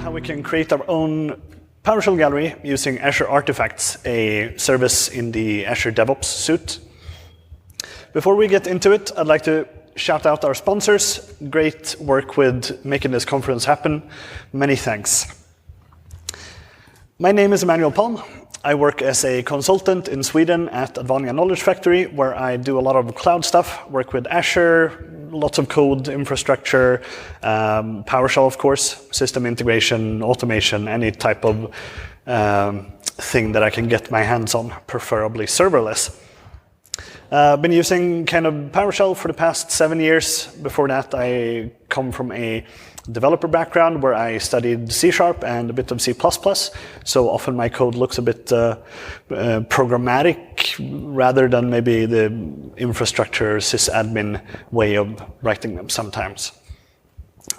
how we can create our own PowerShell Gallery using Azure Artifacts, a service in the Azure DevOps suite. Before we get into it, I'd like to shout out our sponsors. Great work with making this conference happen. Many thanks. My name is Emanuel Palm. I work as a consultant in Sweden at Advania Knowledge Factory, where I do a lot of cloud stuff, work with Azure, lots of code, infrastructure, PowerShell, of course, system integration, automation, any type of thing that I can get my hands on, preferably serverless. I've been using kind of PowerShell for the past 7 years. Before that, I come from a developer background where I studied C# and a bit of C++, so often my code looks a bit programmatic rather than maybe the infrastructure sysadmin way of writing them sometimes.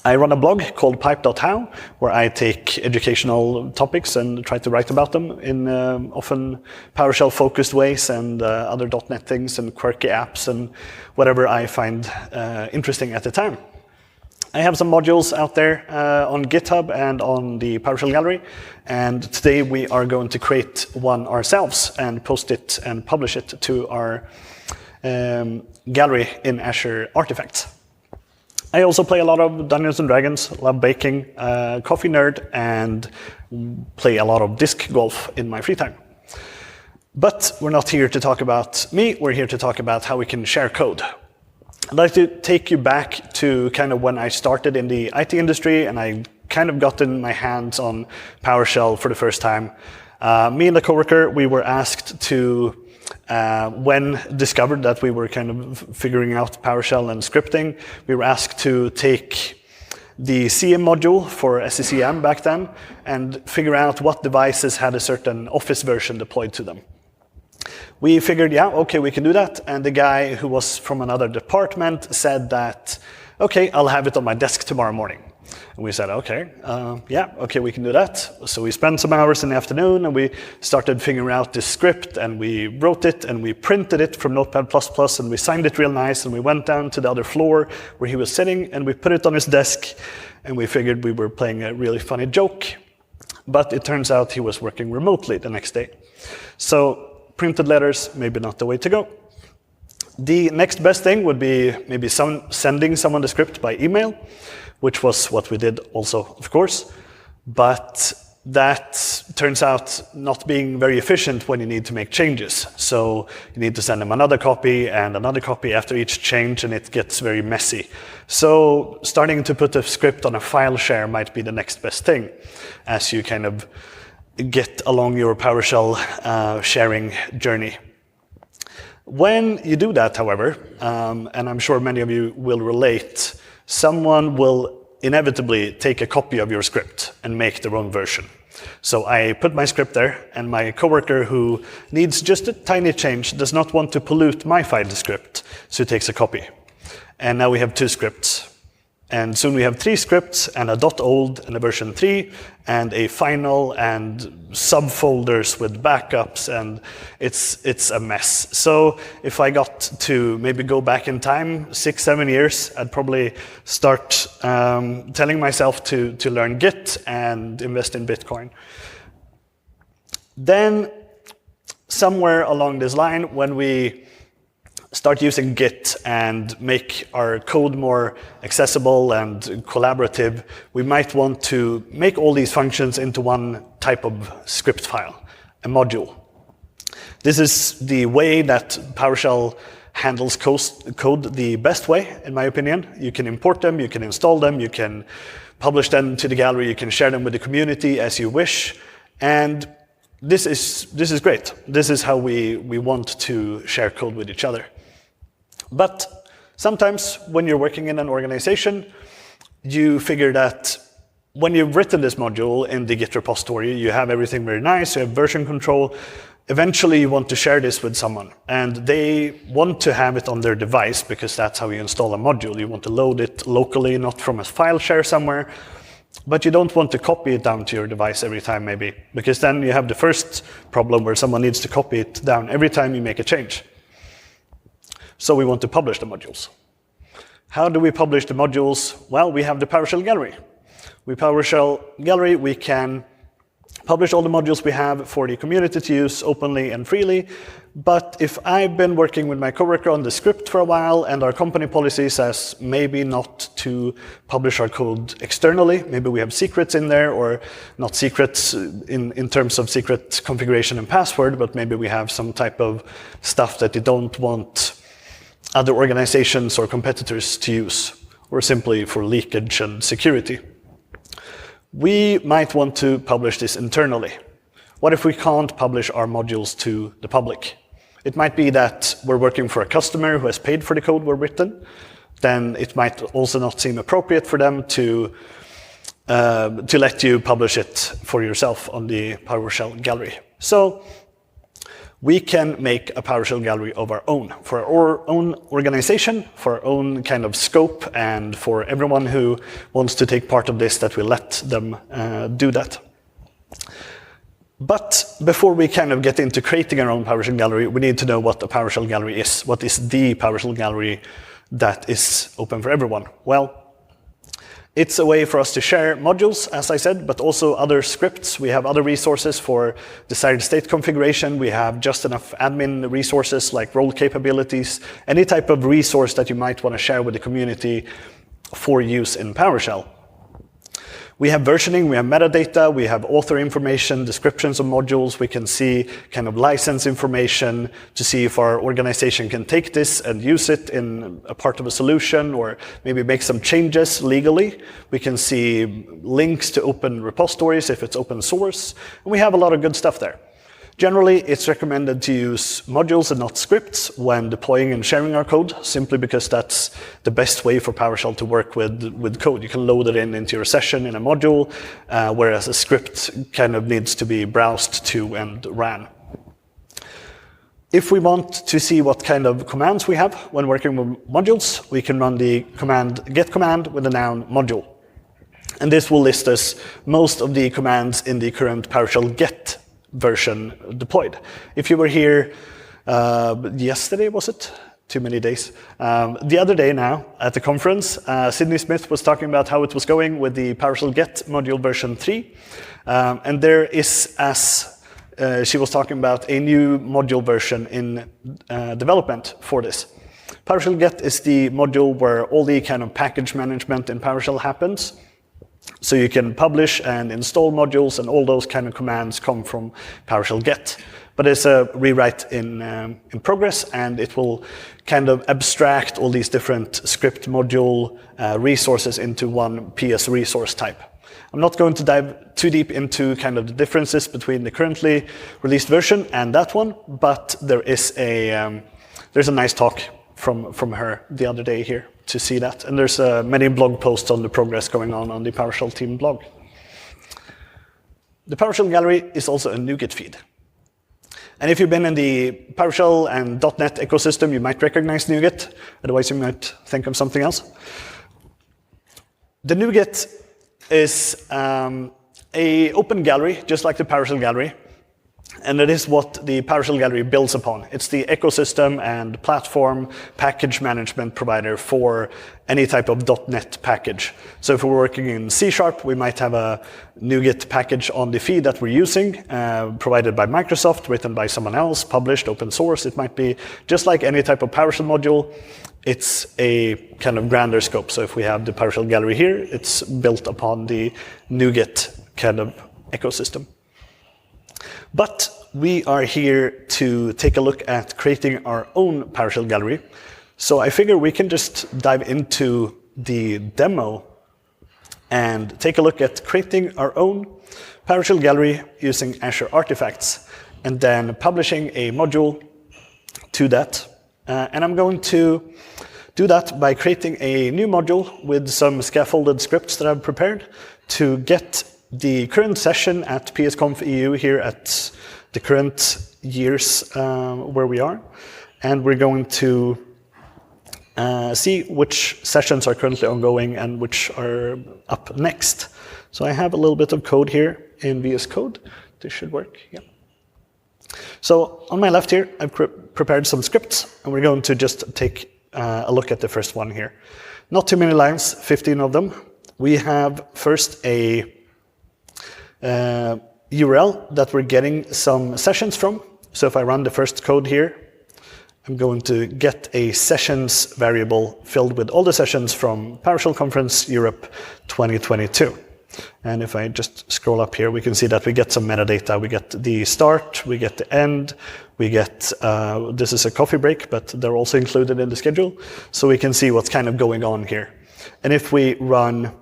I run a blog called pipe.how, where I take educational topics and try to write about them in often PowerShell-focused ways and other .NET things and quirky apps and whatever I find interesting at the time. I have some modules out there on GitHub and on the PowerShell Gallery, and today we are going to create one ourselves and post it and publish it to our gallery in Azure Artifacts. I also play a lot of Dungeons & Dragons, love baking, coffee nerd, and play a lot of disc golf in my free time. But we're not here to talk about me, we're here to talk about how we can share code. I'd like to take you back to kind of when I started in the IT industry and I kind of got in my hands on PowerShell for the first time. Me and a coworker, we were asked to, when discovered that we were kind of figuring out PowerShell and scripting, we were asked to take the CM module for SCCM back then and figure out what devices had a certain Office version deployed to them. We figured, yeah, okay, we can do that. And the guy who was from another department said that, okay, I'll have it on my desk tomorrow morning. And we said, okay, yeah, okay, we can do that. So we spent some hours in the afternoon and we started figuring out this script and we wrote it and we printed it from Notepad++ and we signed it real nice and we went down to the other floor where he was sitting and we put it on his desk and we figured we were playing a really funny joke. But it turns out he was working remotely the next day. So printed letters, maybe not the way to go. The next best thing would be maybe sending someone the script by email, which was what we did also, of course. But that turns out not being very efficient when you need to make changes. So you need to send them another copy and another copy after each change, and it gets very messy. So starting to put a script on a file share might be the next best thing as you kind of get along your PowerShell sharing journey. When you do that, however, and I'm sure many of you will relate, someone will inevitably take a copy of your script and make their own version. So I put my script there, and my coworker who needs just a tiny change does not want to pollute my file script, so he takes a copy. And now we have 2 scripts. And soon we have 3 scripts and a .old and a version 3 and a final and subfolders with backups, and it's a mess. So if I got to maybe go back in time 6-7 years, I'd probably start telling myself to learn Git and invest in Bitcoin. Then somewhere along this line, when we start using Git and make our code more accessible and collaborative, we might want to make all these functions into one type of script file, a module. This is the way that PowerShell handles code the best way, in my opinion. You can import them, you can install them, you can publish them to the gallery, you can share them with the community as you wish, and this is great. This is how we want to share code with each other. But sometimes when you're working in an organization, you figure that when you've written this module in the Git repository, you have everything very nice, you have version control. Eventually you want to share this with someone, and they want to have it on their device because that's how you install a module. You want to load it locally, not from a file share somewhere. But you don't want to copy it down to your device every time, maybe, because then you have the first problem where someone needs to copy it down every time you make a change. So we want to publish the modules. How do we publish the modules? Well, we have the PowerShell Gallery. with PowerShell Gallery, we can publish all the modules we have for the community to use openly and freely. But if I've been working with my coworker on the script for a while and our company policy says maybe not to publish our code externally, maybe we have secrets in there, or not secrets in terms of secret configuration and password, but maybe we have some type of stuff that you don't want other organizations or competitors to use, or simply for leakage and security. We might want to publish this internally. What if we can't publish our modules to the public? It might be that we're working for a customer who has paid for the code we've written. Then it might also not seem appropriate for them to let you publish it for yourself on the PowerShell Gallery. So we can make a PowerShell Gallery of our own, for our own organization, for our own kind of scope, and for everyone who wants to take part of this, that we let them do that. But before we kind of get into creating our own PowerShell Gallery, we need to know what a PowerShell Gallery is. What is the PowerShell Gallery that is open for everyone? Well, it's a way for us to share modules, as I said, but also other scripts. We have other resources for desired state configuration. We have just enough admin resources like role capabilities, any type of resource that you might want to share with the community for use in PowerShell. We have versioning, we have metadata, we have author information, descriptions of modules. We can see kind of license information to see if our organization can take this and use it in a part of a solution, or maybe make some changes legally. We can see links to open repositories if it's open source. And we have a lot of good stuff there. Generally, it's recommended to use modules and not scripts when deploying and sharing our code, simply because that's the best way for PowerShell to work with code. You can load it into your session in a module, whereas a script kind of needs to be browsed to and ran. If we want to see what kind of commands we have when working with modules, we can run the get command with the noun module. And this will list us most of the commands in the current PowerShell get version deployed. If you were here yesterday, was it? Too many days. The other day now at the conference, Sydney Smith was talking about how it was going with the PowerShell Get module version 3. And there is, as she was talking about, a new module version in development for this. PowerShell Get is the module where all the kind of package management in PowerShell happens. So you can publish and install modules, and all those kind of commands come from PowerShell Get. But it's a rewrite in progress, and it will kind of abstract all these different script module resources into one PS resource type. I'm not going to dive too deep into kind of the differences between the currently released version and that one, but there is there's a nice talk from her the other day here to see that. And there's many blog posts on the progress going on the PowerShell team blog. The PowerShell Gallery is also a Nougat feed. And if you've been in the PowerShell and .NET ecosystem, you might recognize Nougat. Otherwise, you might think of something else. The Nougat is an open gallery, just like the PowerShell Gallery. And it is what the PowerShell Gallery builds upon. It's the ecosystem and platform package management provider for any type of .NET package. So if we're working in C#, we might have a Nougat package on the feed that we're using, provided by Microsoft, written by someone else, published open source. It might be just like any type of PowerShell module. It's a kind of grander scope. So if we have the PowerShell Gallery here, it's built upon the Nougat kind of ecosystem. But we are here to take a look at creating our own PowerShell Gallery. So I figure we can just dive into the demo and take a look at creating our own PowerShell Gallery using Azure Artifacts, and then publishing a module to that. And I'm going to do that by creating a new module with some scaffolded scripts that I've prepared to get the current session at PSConfEU here at the current years where we are. And we're going to see which sessions are currently ongoing and which are up next. So I have a little bit of code here in VS Code. This should work, yeah. So on my left here, I've prepared some scripts, and we're going to just take a look at the first one here. Not too many lines, 15 of them. we have first a URL that we're getting some sessions from. So if I run the first code here, I'm going to get a sessions variable filled with all the sessions from PowerShell Conference Europe 2022. And if I just scroll up here, we can see that we get some metadata. We get the start, we get the end, we get, this is a coffee break, but they're also included in the schedule. So we can see what's kind of going on here. And if we run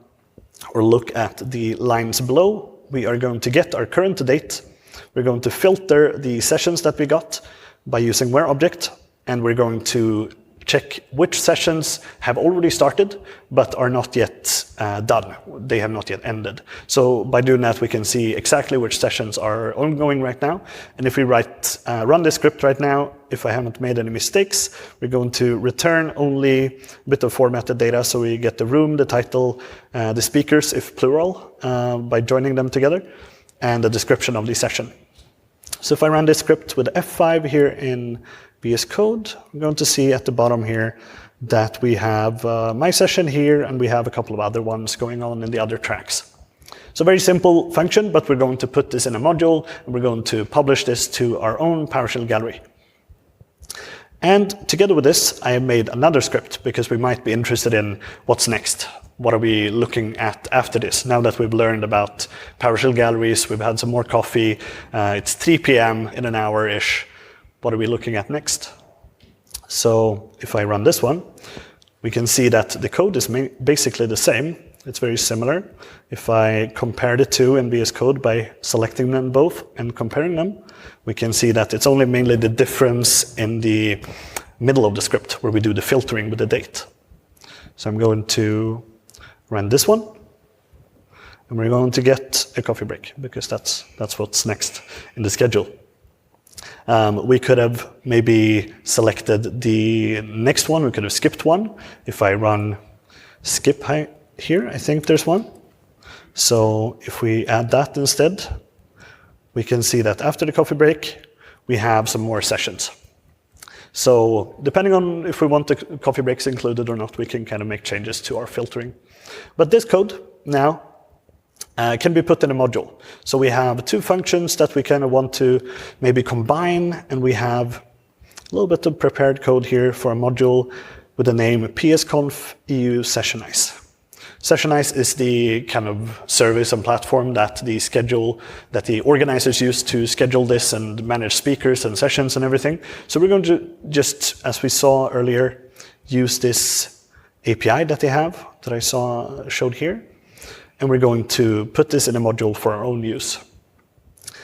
or look at the lines below, we are going to get our current date. We're going to filter the sessions that we got by using where object, and we're going to check which sessions have already started but are not yet done. They have not yet ended. So by doing that, we can see exactly which sessions are ongoing right now. And if we run this script right now, if I haven't made any mistakes, we're going to return only a bit of formatted data. So we get the room, the title, the speakers, if plural, by joining them together, and the description of the session. So if I run this script with F5 here in VS Code, I'm going to see at the bottom here that we have my session here, and we have a couple of other ones going on in the other tracks. So very simple function, but we're going to put this in a module, and we're going to publish this to our own PowerShell Gallery. And together with this, I have made another script, because we might be interested in what's next. What are we looking at after this? Now that we've learned about PowerShell galleries, we've had some more coffee, it's 3 p.m. in an hour-ish. What are we looking at next? So if I run this one, we can see that the code is basically the same. It's very similar. If I compare the two in VS Code by selecting them both and comparing them, we can see that it's only mainly the difference in the middle of the script where we do the filtering with the date. So I'm going to run this one, and we're going to get a coffee break, because that's what's next in the schedule. We could have maybe selected the next one. We could have skipped one. If I run skip here, I think there's one. So if we add that instead, we can see that after the coffee break, we have some more sessions. So depending on if we want the coffee breaks included or not, we can kind of make changes to our filtering. But this code now can be put in a module. So we have two functions that we kind of want to maybe combine, and we have a little bit of prepared code here for a module with the name PSConfEU Sessionize. Sessionize is the kind of service and platform that the organizers use to schedule this and manage speakers and sessions and everything. So we're going to just, as we saw earlier, use this API that they have, that I showed here. And we're going to put this in a module for our own use.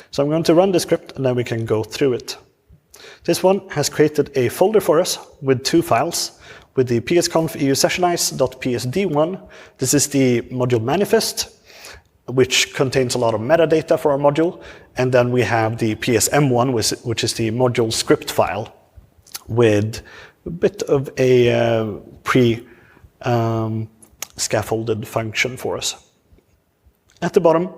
So I'm going to run the script, and then we can go through it. This one has created a folder for us with two files, with the PSConfEU sessionize.psd1. This is the module manifest, which contains a lot of metadata for our module. And then we have the PSM1, which is the module script file, with a bit of a scaffolded function for us. At the bottom,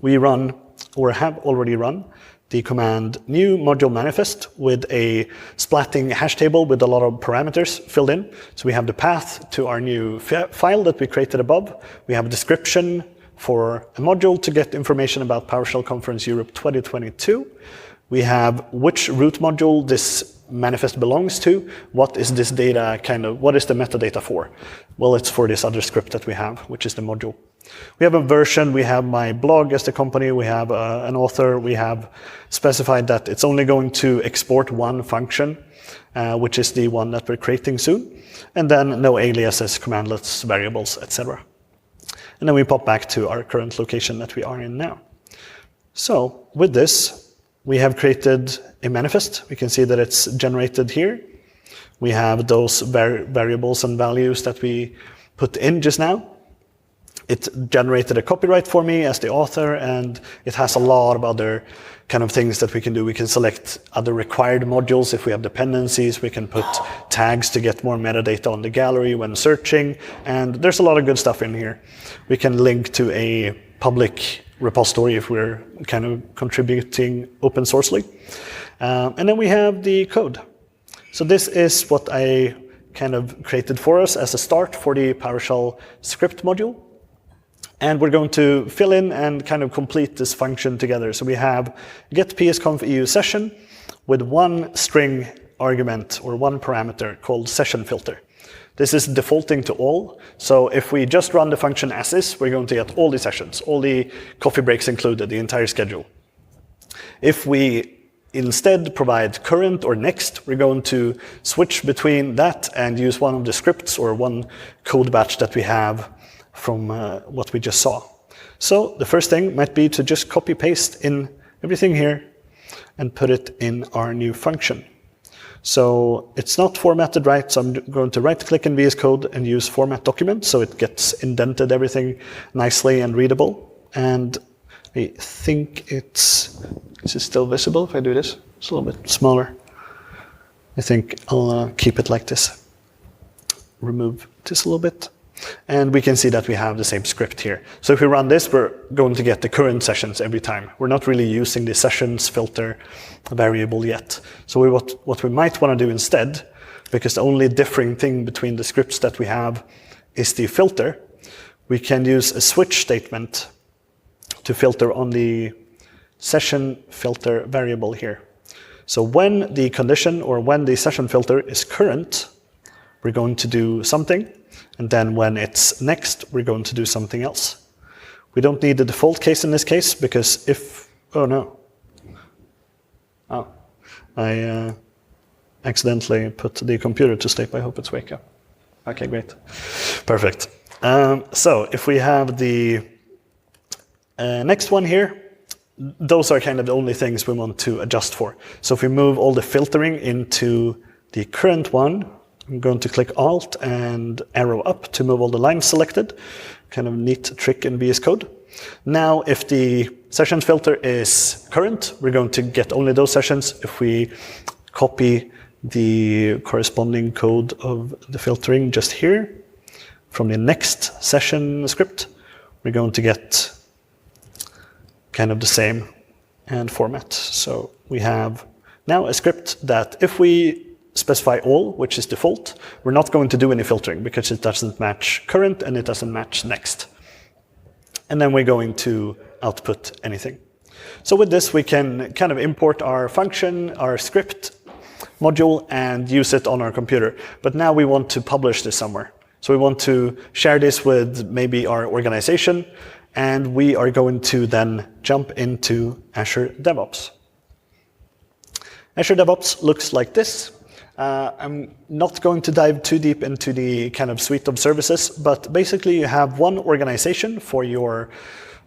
we run, or have already run, the command new module manifest with a splatting hash table with a lot of parameters filled in. So we have the path to our new file that we created above. We have a description for a module to get information about PowerShell Conference Europe 2022. We have which root module this manifest belongs to. What is this data what is the metadata for? Well, it's for this other script that we have, which is the module. We have a version, we have my blog as the company, we have an author, we have specified that it's only going to export one function, which is the one that we're creating soon, and then no aliases, commandlets, variables, etc. And then we pop back to our current location that we are in now. So with this, we have created a manifest. We can see that it's generated here. We have those variables and values that we put in just now. It generated a copyright for me as the author, and it has a lot of other kind of things that we can do. We can select other required modules if we have dependencies. We can put tags to get more metadata on the gallery when searching, and there's a lot of good stuff in here. We can link to a public repository if we're kind of contributing open sourcely. And then we have the code. So this is what I kind of created for us as a start for the PowerShell script module. And we're going to fill in and kind of complete this function together. So we have get PSConfEU session with one string argument or one parameter called session filter. This is defaulting to all. So if we just run the function as is, we're going to get all the sessions, all the coffee breaks included, the entire schedule. If we instead provide current or next, we're going to switch between that and use one of the scripts or one code batch that we have from what we just saw. So the first thing might be to just copy paste in everything here and put it in our new function. So it's not formatted right, so I'm going to right click in VS Code and use format document so it gets indented everything nicely and readable. And I think is it still visible if I do this? It's a little bit smaller. I think I'll keep it like this. Remove this a little bit. And we can see that we have the same script here. So if we run this, we're going to get the current sessions every time. We're not really using the sessions filter variable yet. So what we might want to do instead, because the only differing thing between the scripts that we have is the filter, we can use a switch statement to filter on the session filter variable here. So when the condition or when the session filter is current, we're going to do something. And then when it's next, we're going to do something else. We don't need the default case in this case because if, oh no. Oh, I accidentally put the computer to sleep. I hope it's wake up. Okay, great. Perfect. So if we have the next one here, those are kind of the only things we want to adjust for. So if we move all the filtering into the current one, I'm going to click Alt and arrow up to move all the lines selected. Kind of neat trick in VS Code. Now, if the sessions filter is current, we're going to get only those sessions. If we copy the corresponding code of the filtering just here from the next session script, we're going to get kind of the same and format. So we have now a script that if we specify all, which is default, we're not going to do any filtering because it doesn't match current and it doesn't match next. And then we're going to output anything. So with this, we can kind of import our function, our script module, and use it on our computer. But now we want to publish this somewhere. So we want to share this with maybe our organization, and we are going to then jump into Azure DevOps. Azure DevOps looks like this. I'm not going to dive too deep into the kind of suite of services, but basically you have one organization for your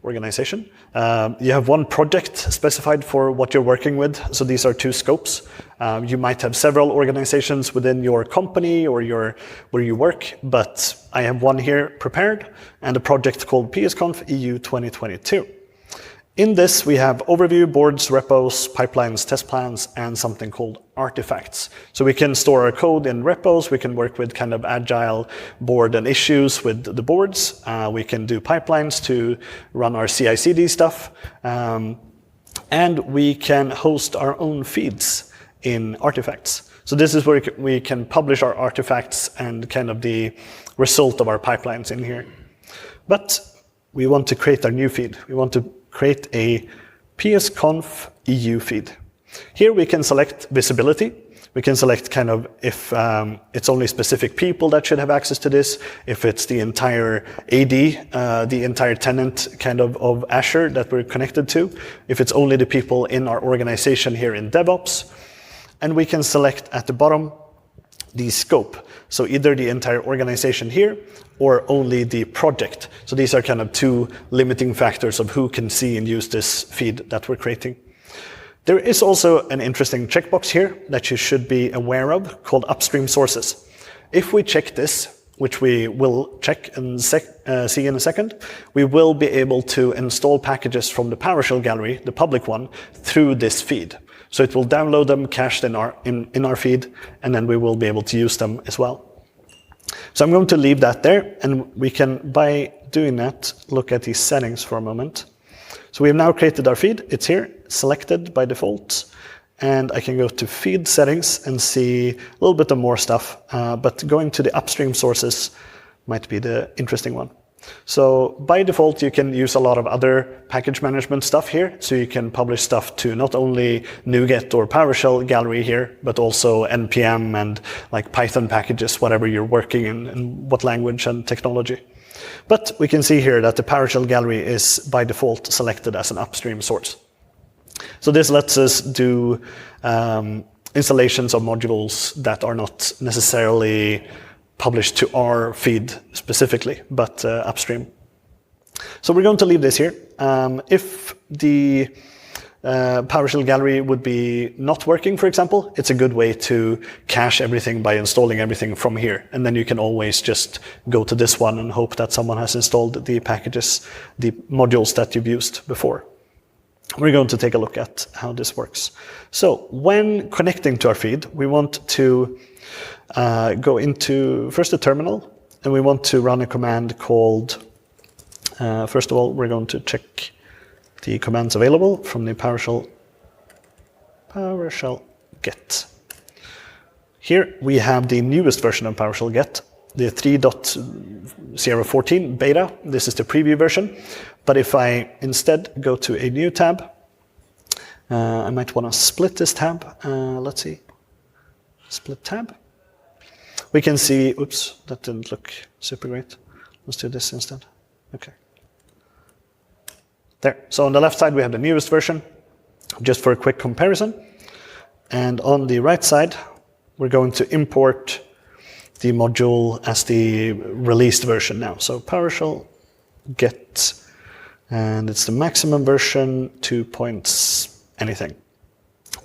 organization. You have one project specified for what you're working with. So these are two scopes. You might have several organizations within your company or where you work, but I have one here prepared and a project called PSConfEU 2022. In this, we have overview, boards, repos, pipelines, test plans, and something called artifacts. So we can store our code in repos. We can work with kind of agile board and issues with the boards. We can do pipelines to run our CI/CD stuff. And we can host our own feeds in artifacts. So this is where we can publish our artifacts and kind of the result of our pipelines in here. But we want to create our new feed. We want to create a PSConfEU feed. Here we can select visibility. We can select kind of if it's only specific people that should have access to this, if it's the entire AD, the entire tenant kind of Azure that we're connected to, if it's only the people in our organization here in DevOps. And we can select at the bottom the scope. So either the entire organization here or only the project. So these are kind of two limiting factors of who can see and use this feed that we're creating. There is also an interesting checkbox here that you should be aware of called Upstream Sources. If we check this, which we will check and see in a second, we will be able to install packages from the PowerShell Gallery, the public one, through this feed. So it will download them cached in our feed, and then we will be able to use them as well. So I'm going to leave that there, and we can, by doing that, look at these settings for a moment. So we have now created our feed. It's here, selected by default, and I can go to feed settings and see a little bit of more stuff, but going to the upstream sources might be the interesting one. So by default, you can use a lot of other package management stuff here. So you can publish stuff to not only Nougat or PowerShell Gallery here, but also NPM and like Python packages, whatever you're working in and what language and technology. But we can see here that the PowerShell Gallery is by default selected as an upstream source. So this lets us do installations of modules that are not necessarily published to our feed specifically, but upstream. So we're going to leave this here. If the PowerShell Gallery would be not working, for example, it's a good way to cache everything by installing everything from here. And then you can always just go to this one and hope that someone has installed the packages, the modules that you've used before. We're going to take a look at how this works. So when connecting to our feed, we want to go into first the terminal, and we want to run a command called, first of all, we're going to check the commands available from the PowerShell get. Here we have the newest version of PowerShell get, the 3.014 beta. This is the preview version. But if I instead go to a new tab, I might want to split this tab. Let's see, split tab. We can see, oops, that didn't look super great. Let's do this instead. Okay. There. So on the left side, we have the newest version, just for a quick comparison. And on the right side, we're going to import the module as the released version now. So PowerShell get, and it's the maximum version, 2 points anything.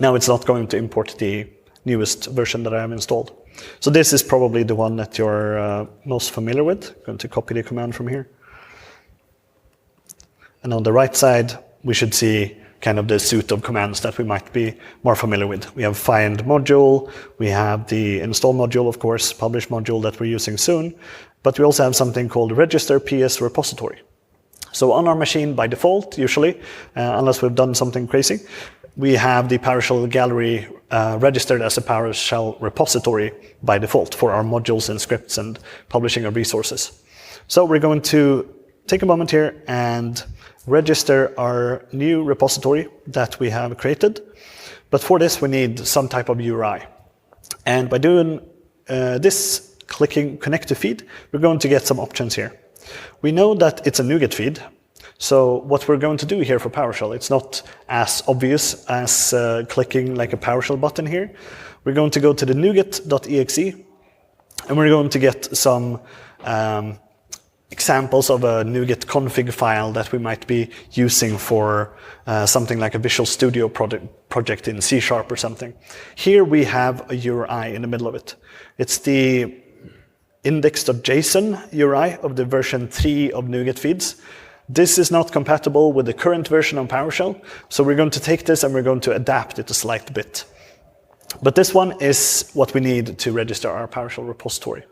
Now it's not going to import the newest version that I have installed. So this is probably the one that you're most familiar with. I'm going to copy the command from here. And on the right side, we should see kind of the suite of commands that we might be more familiar with. We have find module, we have the install module, of course, publish module that we're using soon, but we also have something called register PS repository. So on our machine by default, usually, unless we've done something crazy, we have the PowerShell Gallery registered as a PowerShell repository by default for our modules and scripts and publishing of resources. So we're going to take a moment here and register our new repository that we have created. But for this, we need some type of URI. And by doing this, clicking connect to feed, we're going to get some options here. We know that it's a Nougat feed. So what we're going to do here for PowerShell, it's not as obvious as clicking like a PowerShell button here. We're going to go to the nougat.exe, and we're going to get some examples of a Nougat config file that we might be using for something like a Visual Studio project in C# or something. Here we have a URI in the middle of it. It's the index.json URI of the version 3 of Nougat feeds. This is not compatible with the current version of PowerShell, so we're going to take this and we're going to adapt it a slight bit. But this one is what we need to register our PowerShell repository.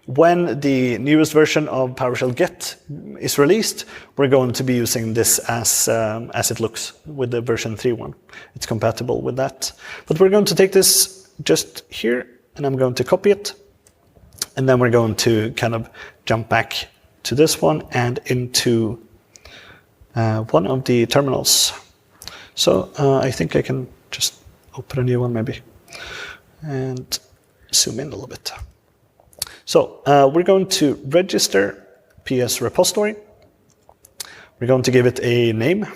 When the newest version of PowerShell get is released, we're going to be using this as it looks with the version 3 one. It's compatible with that. But we're going to take this just here, and I'm going to copy it. And then we're going to kind of jump back to this one and into one of the terminals. So I think I can just open a new one maybe and zoom in a little bit. So we're going to register PS repository. We're going to give it a name.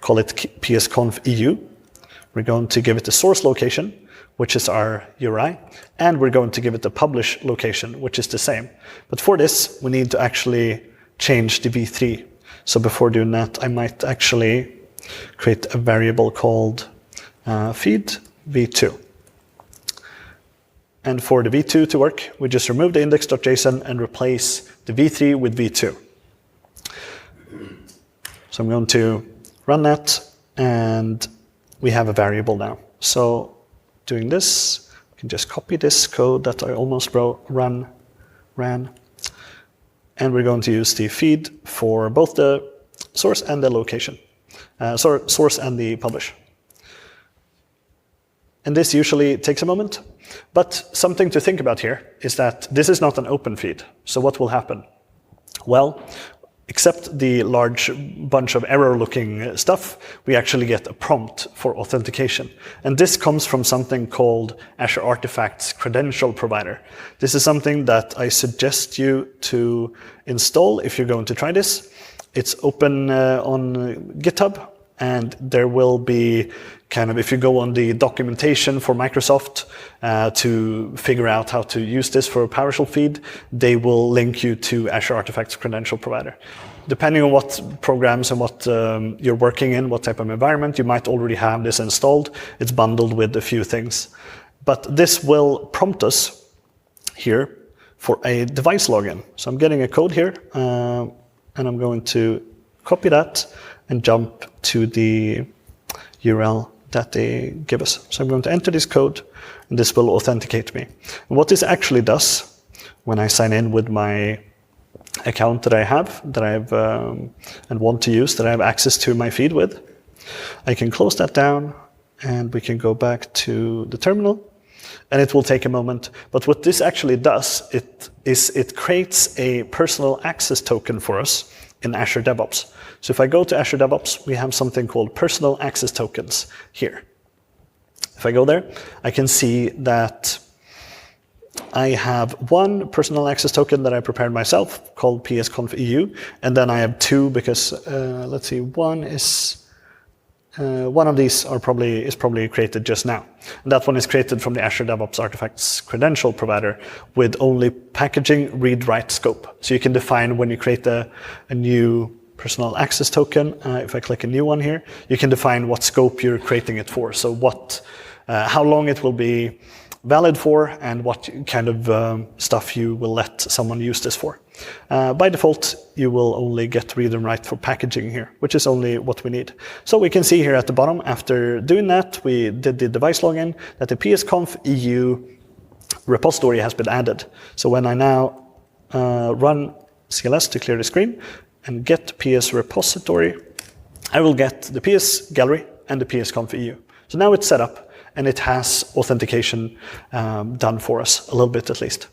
Call it PSConfEU. We're going to give it a source location, which is our URI, and we're going to give it a publish location, which is the same. But for this, we need to actually change the v3. So before doing that, I might actually create a variable called feed v2. And for the v2 to work, we just remove the index.json and replace the v3 with v2. So I'm going to run that, and we have a variable now. So doing this, I can just copy this code that I almost ran, and we're going to use the feed for both the source and the location, source and the publish. And this usually takes a moment. But something to think about here is that this is not an open feed. So what will happen? Well, except the large bunch of error-looking stuff, we actually get a prompt for authentication. And this comes from something called Azure Artifacts Credential Provider. This is something that I suggest you to install if you're going to try this. It's open on GitHub, and there will be if you go on the documentation for Microsoft to figure out how to use this for a PowerShell feed, they will link you to Azure Artifacts Credential Provider. Depending on what programs and what you're working in, what type of environment, you might already have this installed. It's bundled with a few things. But this will prompt us here for a device login. So I'm getting a code here, and I'm going to copy that and jump to the URL that they give us. So I'm going to enter this code, and this will authenticate me. And what this actually does, when I sign in with my account that I have, and want to use, that I have access to my feed with, I can close that down, and we can go back to the terminal, and it will take a moment. But what this actually does, it creates a personal access token for us in Azure DevOps. So if I go to Azure DevOps, we have something called personal access tokens here. If I go there, I can see that I have one personal access token that I prepared myself called PSConfEU, and then I have two because, let's see, one of these is probably created just now. And that one is created from the Azure DevOps Artifacts Credential Provider with only packaging read-write scope. So you can define when you create a new personal access token. If I click a new one here, you can define what scope you're creating it for. So how long it will be valid for, and what kind of stuff you will let someone use this for. By default, you will only get read and write for packaging here, which is only what we need. So we can see here at the bottom, after doing that, we did the device login, that the PSConfEU repository has been added. So when I now run CLS to clear the screen and get PS repository, I will get the PSGallery and the PSConfEU. So now it's set up, and it has authentication done for us, a little bit at least.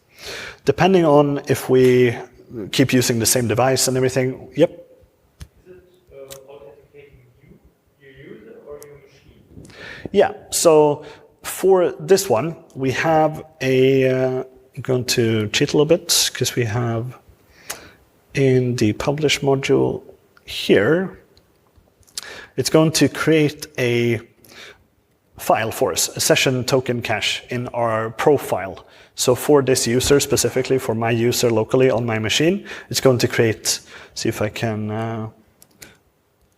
Depending on if we keep using the same device and everything, yep. Is it authenticating your user or your machine? Yeah, so for this one, we have I'm going to cheat a little bit, because we have in the publish module here, it's going to create a file for us, a session token cache in our profile. So for this user specifically, for my user locally on my machine, it's going to create, see if I can,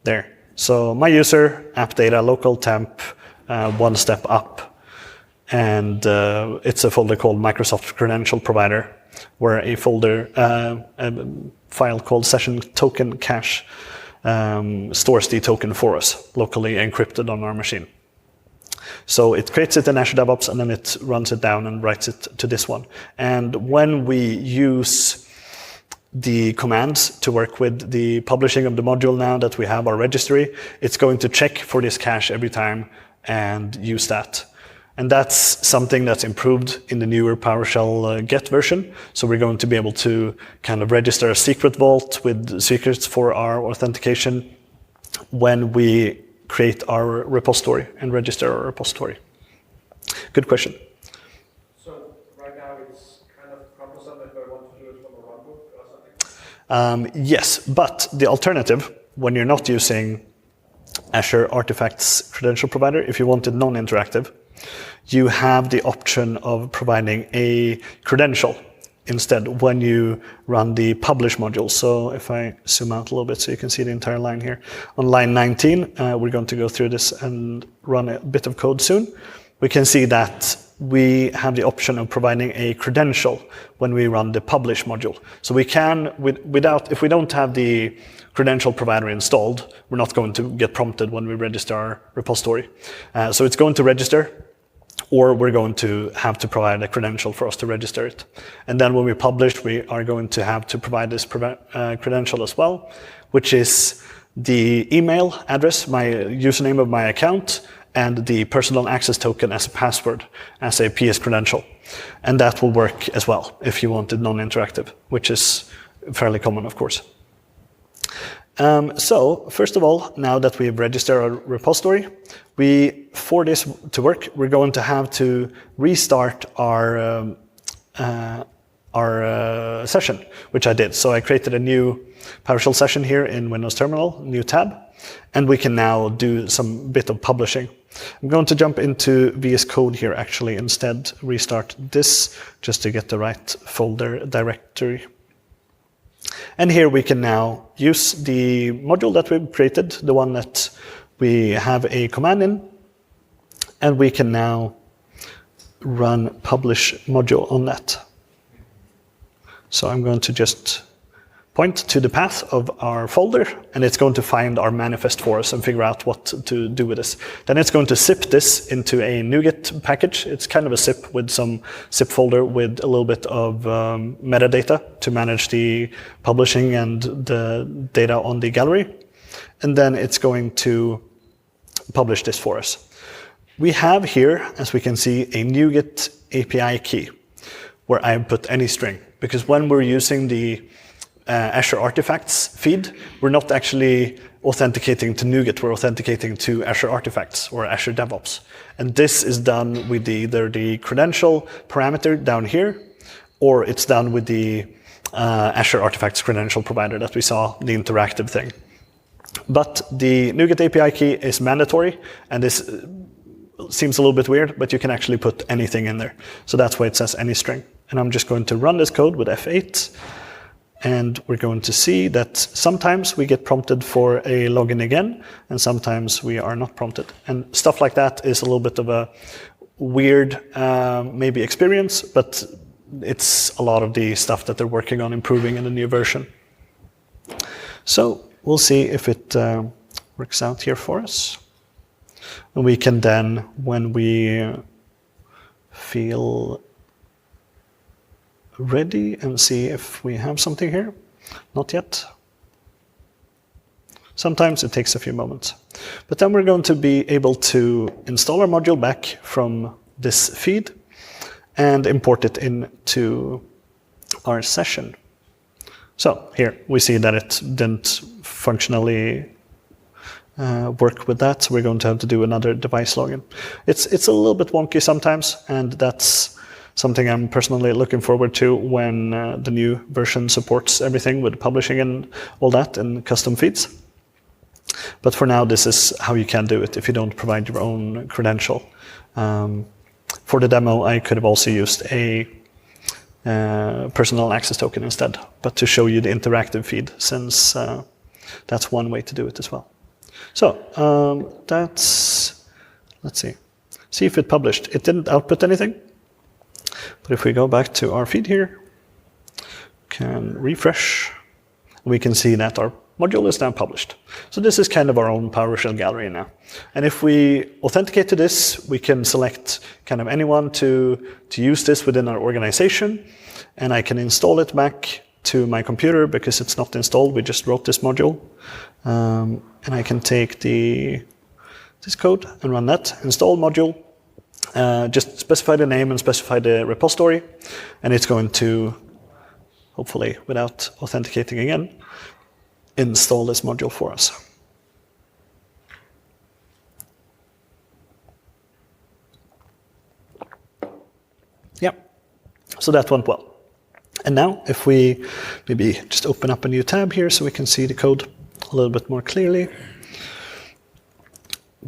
there. So my user, app data, local temp, one step up. And it's a folder called Microsoft Credential Provider, where a folder, a file called session token cache stores the token for us, locally encrypted on our machine. So it creates it in Azure DevOps, and then it runs it down and writes it to this one. And when we use the commands to work with the publishing of the module, now that we have our registry, it's going to check for this cache every time and use that. And that's something that's improved in the newer PowerShell Get version. So we're going to be able to kind of register a secret vault with secrets for our authentication when we create our repository and register our repository. Good question. So right now it's kind of cumbersome if I want to do it from a runbook or something? Yes, but the alternative, when you're not using Azure Artifacts Credential Provider, if you want it non-interactive, you have the option of providing a credential instead when you run the publish module. So if I zoom out a little bit so you can see the entire line here. On line 19, we're going to go through this and run a bit of code soon. We can see that we have the option of providing a credential when we run the publish module. So we can, if we don't have the credential provider installed, we're not going to get prompted when we register our repository. So it's going to register, or we're going to have to provide a credential for us to register it. And then when we publish, we are going to have to provide this credential as well, which is the email address, my username of my account, and the personal access token as a password, as a PS credential. And that will work as well if you wanted non-interactive, which is fairly common, of course. So, first of all, now that we've registered our repository, for this to work, we're going to have to restart our session, which I did. So I created a new PowerShell session here in Windows Terminal, new tab, and we can now do some bit of publishing. I'm going to jump into VS Code here actually instead, restart this just to get the right folder directory. And here we can now use the module that we've created, the one that we have a command in, and we can now run publish module on that. So I'm going to just point to the path of our folder, and it's going to find our manifest for us and figure out what to do with this. Then it's going to zip this into a Nougat package. It's kind of a zip with some zip folder with a little bit of metadata to manage the publishing and the data on the gallery. And then it's going to publish this for us. We have here, as we can see, a Nougat API key where I put any string. Because when we're using the Azure Artifacts feed, we're not actually authenticating to Nougat, we're authenticating to Azure Artifacts or Azure DevOps. And this is done with either the credential parameter down here, or it's done with the Azure Artifacts credential provider that we saw, the interactive thing. But the Nougat API key is mandatory, and this seems a little bit weird, but you can actually put anything in there. So that's why it says any string. And I'm just going to run this code with F8. And we're going to see that sometimes we get prompted for a login again, and sometimes we are not prompted. And stuff like that is a little bit of a weird, maybe experience, but it's a lot of the stuff that they're working on improving in the new version. So we'll see if it works out here for us. And we can then, when we feel ready, and see if we have something here. Not yet. Sometimes it takes a few moments. But then we're going to be able to install our module back from this feed and import it into our session. So here we see that it didn't functionally work with that, so we're going to have to do another device login. It's a little bit wonky sometimes, and that's something I'm personally looking forward to when the new version supports everything with publishing and all that and custom feeds. But for now, this is how you can do it if you don't provide your own credential. For the demo, I could have also used a personal access token instead, but to show you the interactive feed, since that's one way to do it as well. So let's see if it published. It didn't output anything. But if we go back to our feed here, can refresh, we can see that our module is now published. So this is kind of our own PowerShell Gallery now. And if we authenticate to this, we can select kind of anyone to use this within our organization. And I can install it back to my computer because it's not installed. We just wrote this module. And I can take this code and run that, install module. Just specify the name and specify the repository, and it's going to, hopefully without authenticating again, install this module for us. Yeah, so that went well. And now if we maybe just open up a new tab here so we can see the code a little bit more clearly.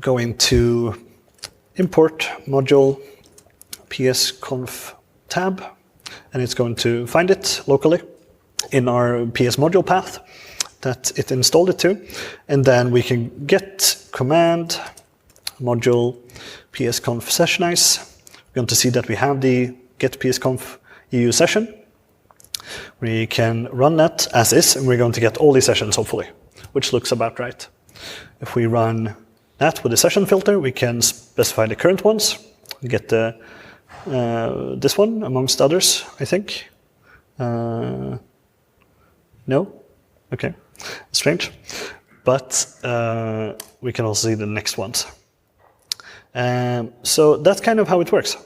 Going to import module PSConf tab, and it's going to find it locally in our PS module path that it installed it to. And then we can get command module PSConf sessionize. We're going to see that we have the get PSConfEU session. We can run that as is, and we're going to get all these sessions, hopefully, which looks about right. If we run that with the session filter, we can specify the current ones. We get this one, amongst others, I think. No? Okay, strange. But we can also see the next ones. So that's kind of how it works.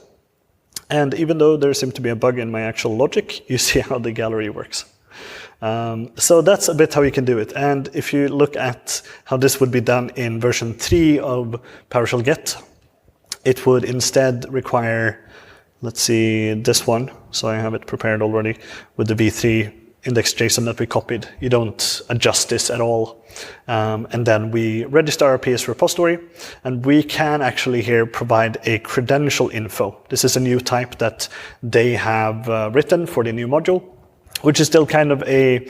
And even though there seems to be a bug in my actual logic, you see how the gallery works. So that's a bit how you can do it. And if you look at how this would be done in version 3 of PowerShell Get, it would instead require, let's see, this one. So I have it prepared already with the v3 index.json that we copied. You don't adjust this at all. And then we register our PS repository, and we can actually here provide a credential info. This is a new type that they have written for the new module, which is still kind of a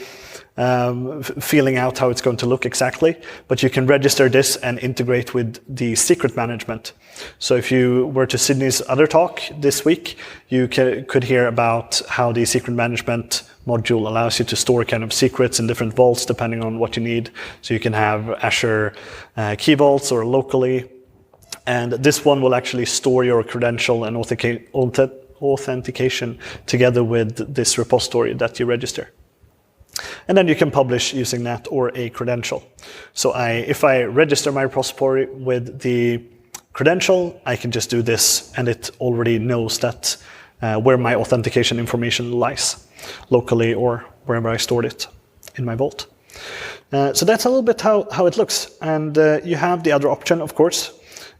feeling out how it's going to look exactly, but you can register this and integrate with the secret management. So if you were to Sydney's other talk this week, you could hear about how the secret management module allows you to store kind of secrets in different vaults depending on what you need. So you can have Azure key vaults or locally, and this one will actually store your credential and authentication together with this repository that you register. And then you can publish using that or a credential. So if I register my repository with the credential, I can just do this, and it already knows that where my authentication information lies, locally or wherever I stored it in my vault. So that's a little bit how it looks. And you have the other option, of course.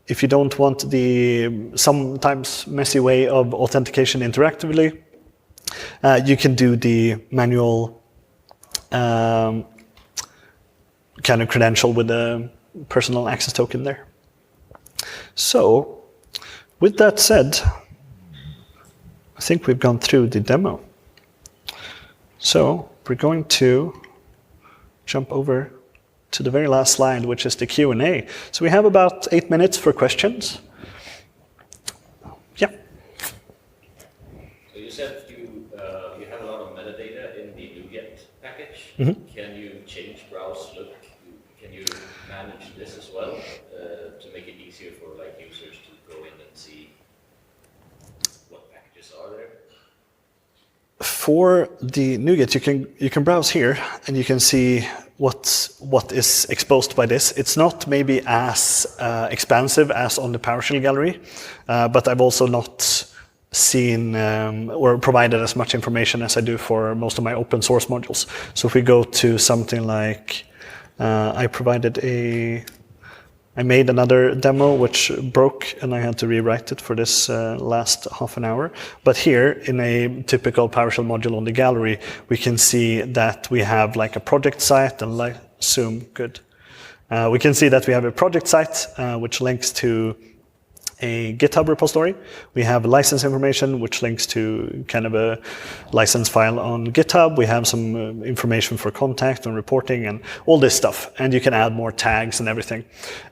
If you don't want the sometimes messy way of authentication interactively, you can do the manual kind of credential with a personal access token there. So, with that said, I think we've gone through the demo. So, we're going to jump over to the very last slide, which is the Q&A. So we have about 8 minutes for questions. Yeah. So you said you have a lot of metadata in the Nougat package. Mm-hmm. Can you change browse look? Can you manage this as well to make it easier for users to go in and see what packages are there? For the Nougat, you can browse here and you can see what is exposed by this. It's not maybe as expansive as on the PowerShell Gallery, but I've also not seen or provided as much information as I do for most of my open source modules. So if we go to something like, I made another demo which broke and I had to rewrite it for this last half an hour. But here in a typical PowerShell module on the gallery, we can see that we have like a project site and zoom, good. We can see that we have a project site which links to a GitHub repository. We have license information, which links to kind of a license file on GitHub. We have some information for contact and reporting and all this stuff. And you can add more tags and everything.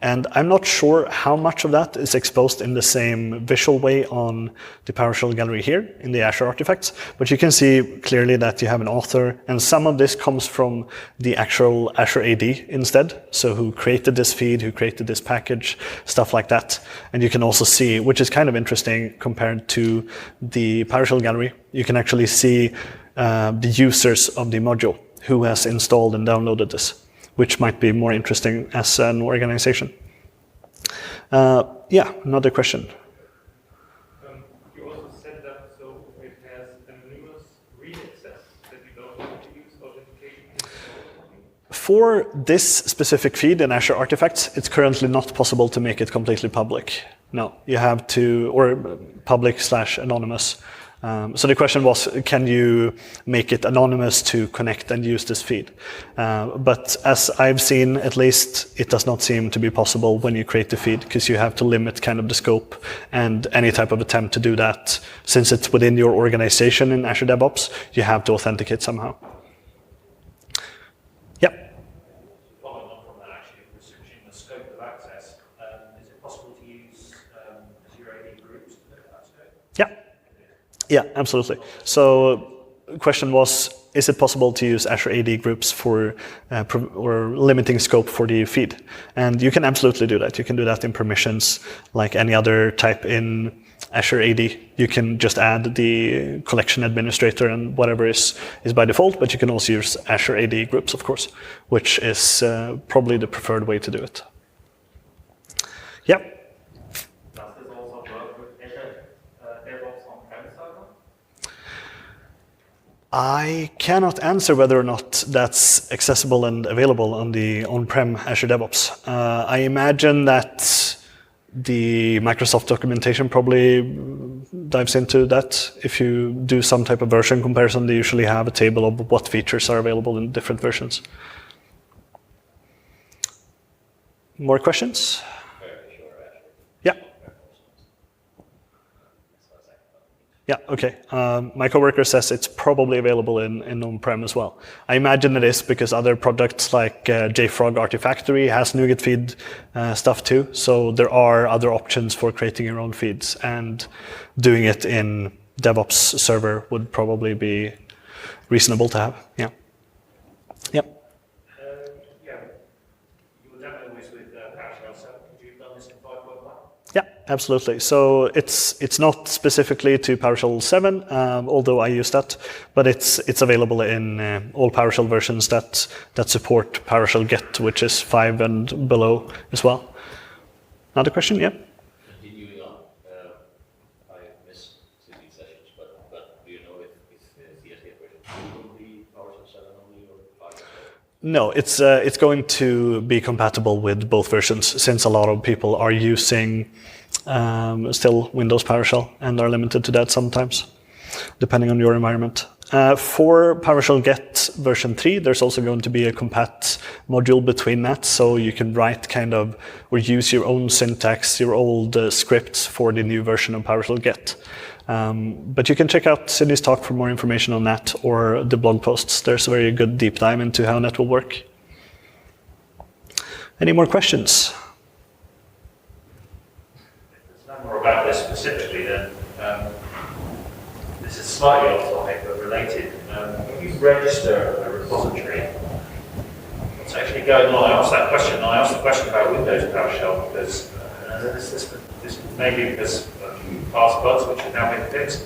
And I'm not sure how much of that is exposed in the same visual way on the PowerShell Gallery here in the Azure artifacts. But you can see clearly that you have an author. And some of this comes from the actual Azure AD instead. So who created this feed, who created this package, stuff like that. And you can also see, which is kind of interesting compared to the PowerShell Gallery, you can actually see the users of the module who has installed and downloaded this, which might be more interesting as an organization. Yeah, another question. You also set that so it has anonymous read access that you don't want to use authentication. For this specific feed in Azure Artifacts, it's currently not possible to make it completely public. No, you have to, or public/anonymous. So the question was, can you make it anonymous to connect and use this feed? But as I've seen, at least, it does not seem to be possible when you create the feed, because you have to limit kind of the scope, and any type of attempt to do that, since it's within your organization in Azure DevOps, you have to authenticate somehow. Yep. Following on from that, actually, restricting the scope of access, is it possible to use Azure AD groups to limit that scope? Yeah. Yeah, absolutely. So the question was, is it possible to use Azure AD groups for or limiting scope for the feed? And you can absolutely do that. You can do that in permissions like any other type in Azure AD. You can just add the collection administrator and whatever is by default, but you can also use Azure AD groups, of course, which is probably the preferred way to do it. Yeah. Now, I cannot answer whether or not that's accessible and available on the on-prem Azure DevOps. I imagine that the Microsoft documentation probably dives into that. If you do some type of version comparison, they usually have a table of what features are available in different versions. More questions? Yeah. Yeah, okay. My coworker says it's probably available in on-prem as well. I imagine it is because other products like JFrog Artifactory has Nougat feed stuff too. So there are other options for creating your own feeds, and doing it in DevOps server would probably be reasonable to have. Yeah. Yep. Yeah. You were demo was with PowerShell 7. Could you have done this in 5.1? Yeah, absolutely. So it's not specifically to PowerShell 7, although I use that, but it's available in all PowerShell versions that support PowerShell Get, which is 5 and below as well. Another question? Yeah. Continuing on, I missed these sessions, but do you know if PSGallery version 2 will be PowerShell 7 only or 5? No, it's going to be compatible with both versions, since a lot of people are using still Windows PowerShell and are limited to that sometimes, depending on your environment. For PowerShell Get version 3, there's also going to be a compat module between that, so you can write kind of, or use your own syntax, your old scripts for the new version of PowerShell Get. But you can check out Sydney's talk for more information on that, or the blog posts. There's a very good deep dive into how that will work. Any more questions? There's no more about this specifically then. This is slightly off topic but related. When you register a repository, what's actually going on? I asked the question about Windows PowerShell because this may be because of past bugs which have now been fixed.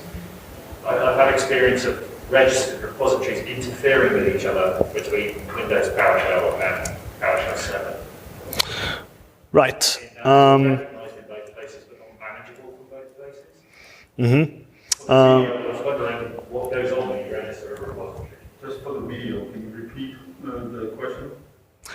I've had experience of registered repositories interfering with each other between Windows PowerShell and PowerShell 7. Right. Recognized in both places, but not manageable for both places. Mm-hmm. I was wondering what goes on when you register a repository. Just for the video, can you repeat the question?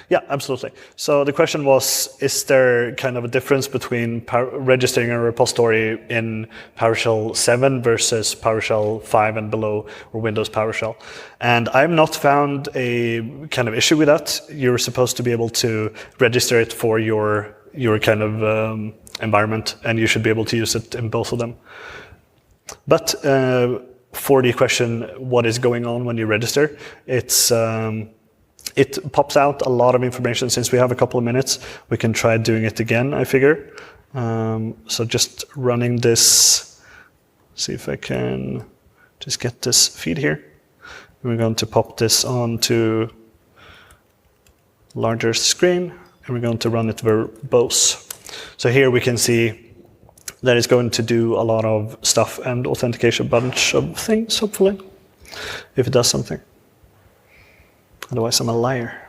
Yeah, absolutely. So the question was, is there kind of a difference between registering a repository in PowerShell 7 versus PowerShell 5 and below, or Windows PowerShell? And I've not found a kind of issue with that. You're supposed to be able to register it for your kind of environment, and you should be able to use it in both of them. But for the question, what is going on when you register, it pops out a lot of information. Since we have a couple of minutes, we can try doing it again, I figure. So just running this, see if I can just get this feed here. We're going to pop this onto larger screen, and we're going to run it verbose. So here we can see that it's going to do a lot of stuff and authenticate a bunch of things, hopefully, if it does something. Otherwise, I'm a liar.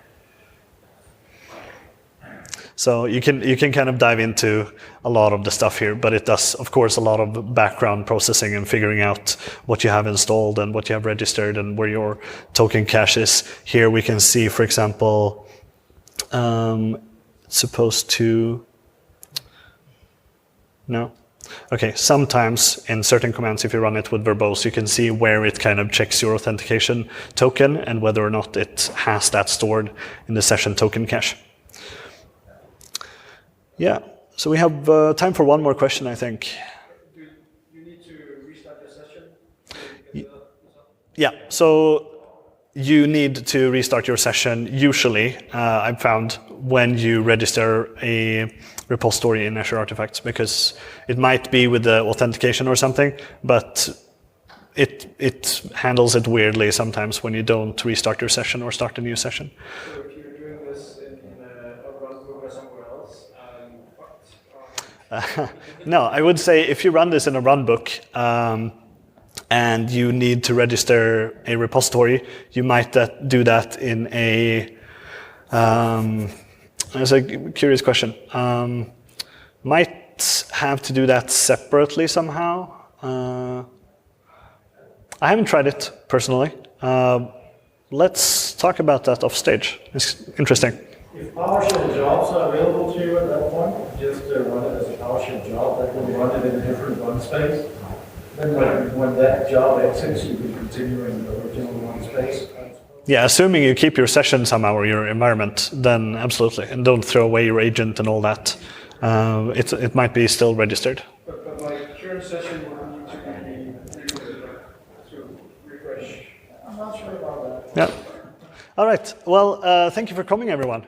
So you can kind of dive into a lot of the stuff here, but it does, of course, a lot of background processing and figuring out what you have installed and what you have registered and where your token cache is. Here we can see, for example, it's supposed to... No. Okay, sometimes in certain commands, if you run it with verbose, you can see where it kind of checks your authentication token and whether or not it has that stored in the session token cache. Yeah, so we have time for one more question, I think. Do you need to restart your session? Yeah, so you need to restart your session, usually, I've found, when you register a repository in Azure Artifacts, because it might be with the authentication or something, but it handles it weirdly sometimes when you don't restart your session or start a new session. So if you're doing this in a runbook or somewhere else, No, I would say if you run this in a runbook, and you need to register a repository, you might do that in a... That's a curious question. Might have to do that separately somehow. I haven't tried it personally, Let's talk about that off stage. It's interesting. If PowerShell jobs are available to you at that point, just run it as a PowerShell job that will run it in a different run space. Then when that job exits, you can continue in the original run space. Yeah, assuming you keep your session somehow or your environment, then absolutely, and don't throw away your agent and all that. It might be still registered. But my current session will need to be rebooted to refresh. I'm not sure about that. Yeah. All right. Well, thank you for coming, everyone.